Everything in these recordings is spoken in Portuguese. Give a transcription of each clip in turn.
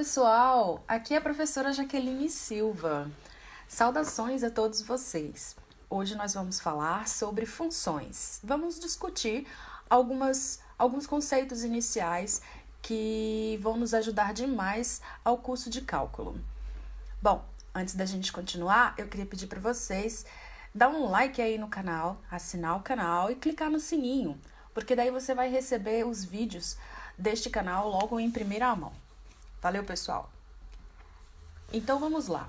pessoal! Aqui é a professora Jaqueline Silva. Saudações a todos vocês. Hoje nós vamos falar sobre funções. Vamos discutir alguns conceitos iniciais que vão nos ajudar demais ao curso de cálculo. Bom, antes da gente continuar, eu queria pedir para vocês dar um like aí no canal, assinar o canal e clicar no sininho, porque daí você vai receber os vídeos deste canal logo em primeira mão. Valeu, pessoal! Então, vamos lá.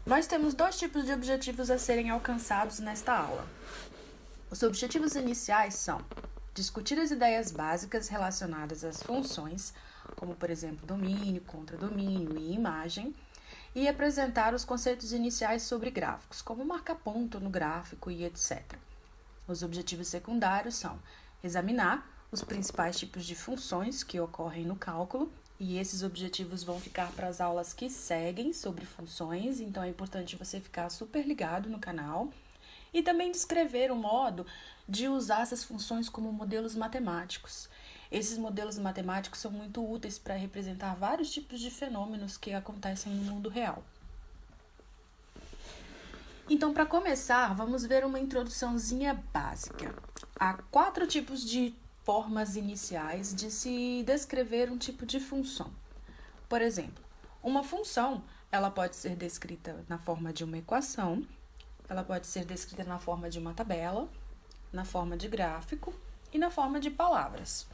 Nós temos dois tipos de objetivos a serem alcançados nesta aula. Os objetivos iniciais são discutir as ideias básicas relacionadas às funções, como, por exemplo, domínio, contradomínio e imagem, e apresentar os conceitos iniciais sobre gráficos, como marcar ponto no gráfico e etc. Os objetivos secundários são examinar os principais tipos de funções que ocorrem no cálculo, e esses objetivos vão ficar para as aulas que seguem sobre funções, então é importante você ficar super ligado no canal. E também descrever o modo de usar essas funções como modelos matemáticos. Esses modelos matemáticos são muito úteis para representar vários tipos de fenômenos que acontecem no mundo real. Então, para começar, vamos ver uma introduçãozinha básica. Há 4 tipos de formas iniciais de se descrever um tipo de função. Por exemplo, uma função, ela pode ser descrita na forma de uma equação, ela pode ser descrita na forma de uma tabela, na forma de gráfico e na forma de palavras.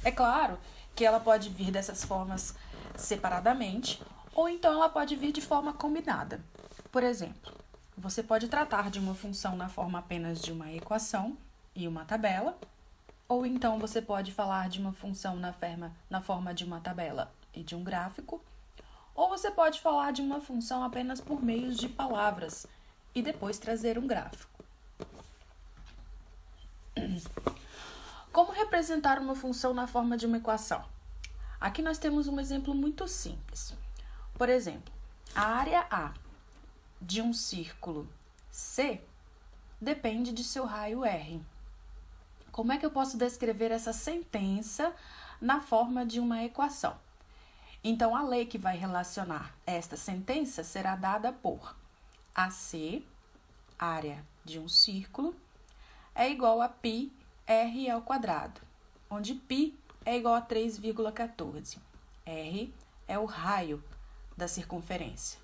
É claro que ela pode vir dessas formas separadamente, ou então ela pode vir de forma combinada. Por exemplo, você pode tratar de uma função na forma apenas de uma equação e uma tabela, ou então você pode falar de uma função na forma de uma tabela e de um gráfico, ou você pode falar de uma função apenas por meio de palavras e depois trazer um gráfico. Como representar uma função na forma de uma equação? Aqui nós temos um exemplo muito simples. Por exemplo, a área A de um círculo C depende de seu raio R. Como é que eu posso descrever essa sentença na forma de uma equação? Então, a lei que vai relacionar esta sentença será dada por AC, área de um círculo, é igual a πr ao quadrado, onde π é igual a 3,14. R é o raio da circunferência.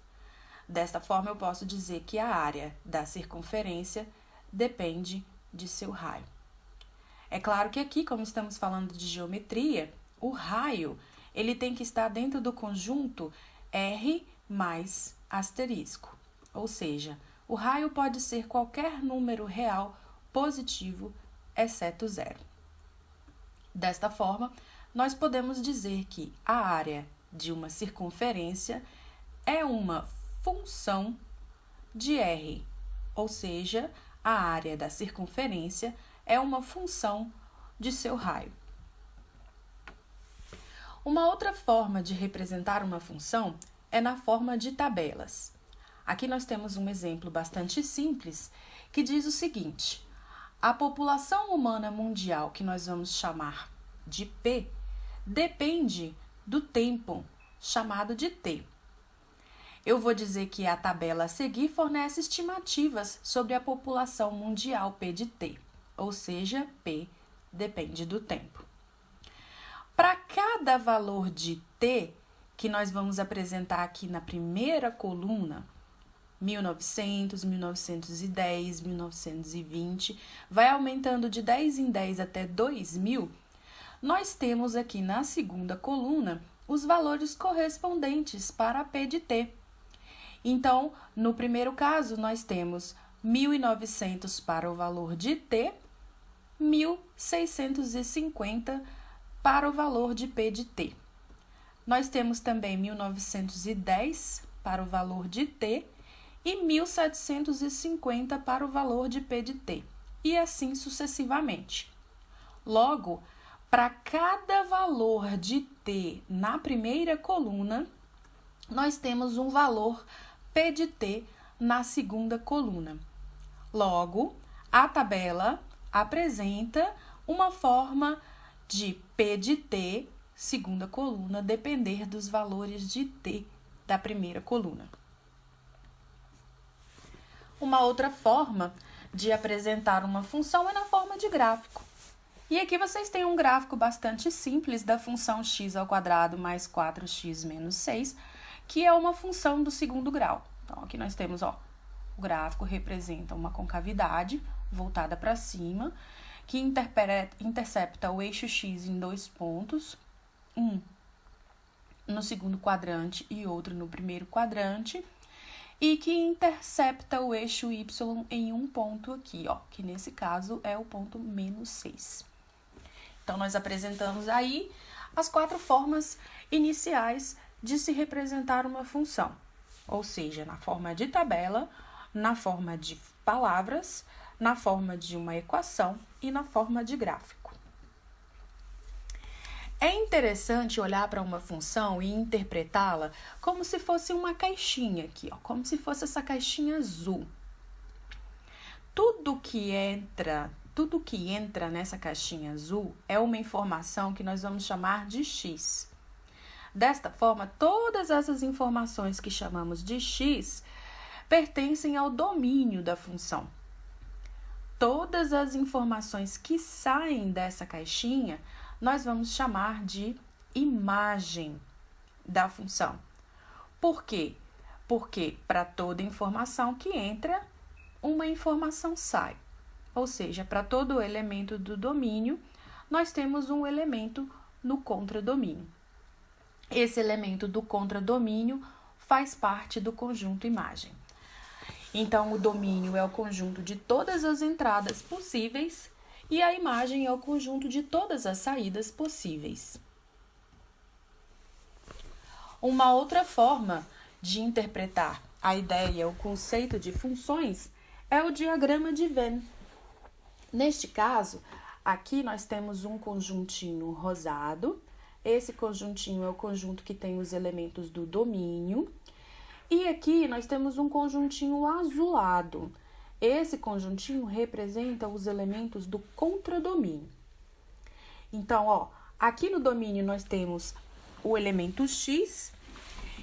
Desta forma, eu posso dizer que a área da circunferência depende de seu raio. É claro que aqui, como estamos falando de geometria, o raio ele tem que estar dentro do conjunto R mais asterisco. Ou seja, o raio pode ser qualquer número real positivo, exceto 0. Desta forma, nós podemos dizer que a área de uma circunferência é uma função de R, ou seja, a área da circunferência é uma função de seu raio. Uma outra forma de representar uma função é na forma de tabelas. Aqui nós temos um exemplo bastante simples que diz o seguinte: a população humana mundial, que nós vamos chamar de P, depende do tempo, chamado de T. Eu vou dizer que a tabela a seguir fornece estimativas sobre a população mundial P de T, ou seja, P depende do tempo. Para cada valor de T, que nós vamos apresentar aqui na primeira coluna, 1900, 1910, 1920, vai aumentando de 10 em 10 até 2000, nós temos aqui na segunda coluna os valores correspondentes para P de T. Então, no primeiro caso, nós temos 1900 para o valor de T, 1650 para o valor de P de T. Nós temos também 1910 para o valor de T e 1750 para o valor de P de T, e assim sucessivamente. Logo, para cada valor de T na primeira coluna, nós temos um valor P de T na segunda coluna. Logo, a tabela apresenta uma forma de P de T segunda coluna depender dos valores de t da primeira coluna. Uma outra forma de apresentar uma função é na forma de gráfico. E aqui vocês têm um gráfico bastante simples da função x² mais 4x menos 6, que é uma função do segundo grau. Então, aqui nós temos, o gráfico representa uma concavidade voltada para cima, que intercepta o eixo x em 2 pontos, um no segundo quadrante e outro no primeiro quadrante, e que intercepta o eixo y em um ponto aqui, que nesse caso é o ponto menos 6. Então, nós apresentamos aí as 4 formas iniciais de se representar uma função, ou seja, na forma de tabela, na forma de palavras, na forma de uma equação e na forma de gráfico. É interessante olhar para uma função e interpretá-la como se fosse uma caixinha aqui, como se fosse essa caixinha azul. Tudo que entra nessa caixinha azul é uma informação que nós vamos chamar de x. Desta forma, todas essas informações que chamamos de x pertencem ao domínio da função. Todas as informações que saem dessa caixinha, nós vamos chamar de imagem da função. Por quê? Porque para toda informação que entra, uma informação sai. Ou seja, para todo elemento do domínio, nós temos um elemento no contradomínio. Esse elemento do contradomínio faz parte do conjunto imagem. Então, o domínio é o conjunto de todas as entradas possíveis e a imagem é o conjunto de todas as saídas possíveis. Uma outra forma de interpretar a ideia, o conceito de funções, é o diagrama de Venn. Neste caso, aqui nós temos um conjuntinho rosado. Esse conjuntinho é o conjunto que tem os elementos do domínio. E aqui nós temos um conjuntinho azulado. Esse conjuntinho representa os elementos do contradomínio. Então, aqui no domínio nós temos o elemento x,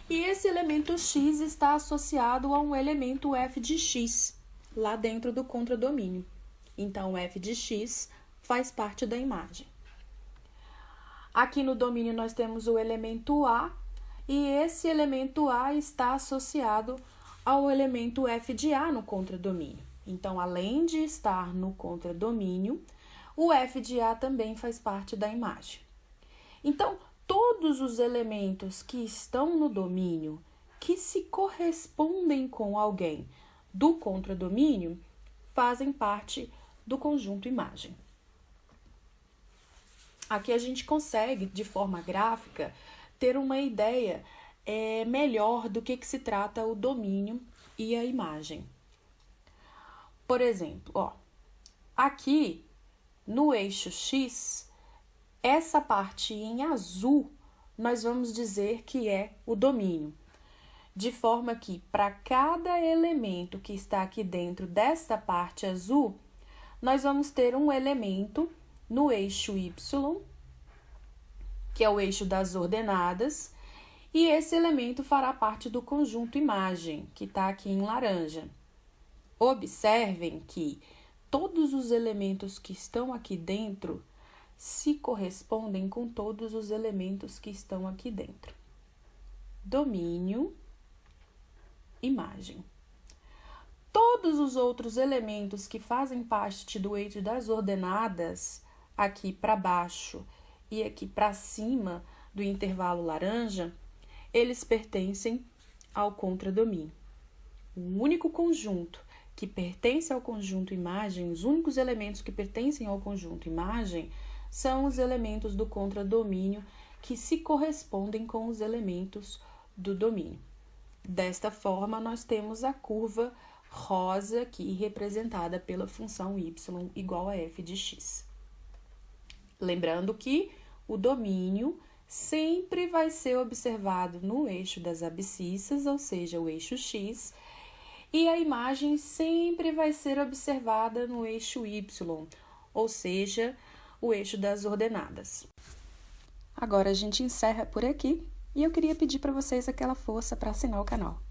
e esse elemento x está associado a um elemento f de x, lá dentro do contradomínio. Então, o f de x faz parte da imagem. Aqui no domínio nós temos o elemento a, e esse elemento a está associado ao elemento f de a no contradomínio. Então, além de estar no contradomínio, o f de a também faz parte da imagem. Então, todos os elementos que estão no domínio, que se correspondem com alguém do contradomínio, fazem parte do conjunto imagem. Aqui a gente consegue, de forma gráfica, ter uma ideia melhor do que se trata o domínio e a imagem. Por exemplo, aqui no eixo x, essa parte em azul, nós vamos dizer que é o domínio. De forma que, para cada elemento que está aqui dentro dessa parte azul, nós vamos ter um elemento no eixo y, que é o eixo das ordenadas, e esse elemento fará parte do conjunto imagem, que está aqui em laranja. Observem que todos os elementos que estão aqui dentro se correspondem com todos os elementos que estão aqui dentro. Domínio, imagem. Todos os outros elementos que fazem parte do eixo das ordenadas, aqui para baixo e aqui para cima do intervalo laranja, eles pertencem ao contradomínio. O único conjunto que pertence ao conjunto imagem, os únicos elementos que pertencem ao conjunto imagem, são os elementos do contradomínio que se correspondem com os elementos do domínio. Desta forma, nós temos a curva rosa aqui representada pela função y igual a f de x. Lembrando que o domínio sempre vai ser observado no eixo das abscissas, ou seja, o eixo x, e a imagem sempre vai ser observada no eixo y, ou seja, o eixo das ordenadas. Agora a gente encerra por aqui e eu queria pedir para vocês aquela força para assinar o canal.